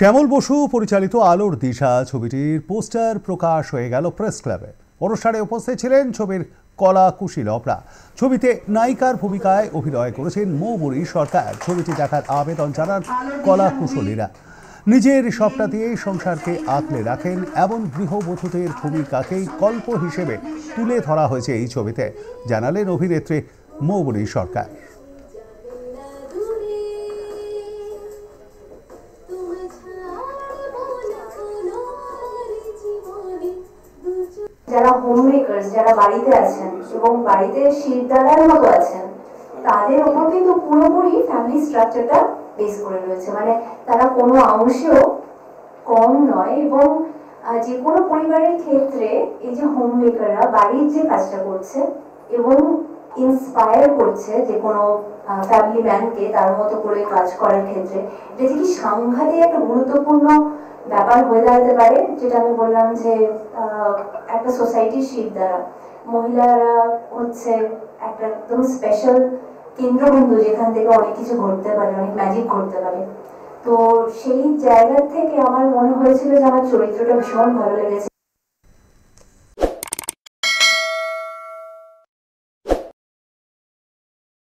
শ্যামল বসু পরিচালিত আলোর দিশা ছবিটির পোস্টার প্রকাশ হয়ে গেল প্রেস ক্লাবে। অনুষ্ঠানে উপস্থিত ছিলেন ছবির কলা কুশীলবরা। ছবিতে নায়িকার ভূমিকায় অভিনয় করেছেন মৌবরী সরকার। ছবিটি দেখার আবেদন জানান কলা কুশলীরা। নিজের সবটা দিয়ে সংসারকে আঁকলে রাখেন এমন গৃহবধূদের ভূমিকাকেই গল্প হিসেবে তুলে ধরা হয়েছে এই ছবিতে, জানালেন অভিনেত্রী মৌবরী সরকার। যারা হোম মেকার্স, যারা বাড়িতে আছেন এবং বাড়িতে শিরদাঁড়ার মতো আছেন, তাদের উপর কিন্তু পুরোপুরি ফ্যামিলি স্ট্রাকচারটা বেস করে রয়েছে। মানে তারা কোনো অংশেও কম নয় এবং যে কোনো পরিবারের ক্ষেত্রে এই যে হোম মেকাররা বাড়ির যে কাজটা করছে এবং ইন্সপায়ার করছে যে কোনো ফ্যামিলি ম্যানকে তার মতো করে কাজ করার ক্ষেত্রে, এটা যে কি সাংঘাতিক একটা গুরুত্বপূর্ণ ব্যাপার হয়ে দাঁড়াতে পারে। যেটা আমি বললাম যে একটা সোসাইটির শিরদাঁড়া, মহিলারা হচ্ছে একটা একদম স্পেশাল কেন্দ্রবিন্দু যেখান থেকে অনেক কিছু ঘটতে পারে, অনেক ম্যাজিক ঘটতে পারে। তো সেই জায়গা থেকে আমার মনে হয়েছিল যে আমার চরিত্রটা ভীষণ ভালো লেগেছে।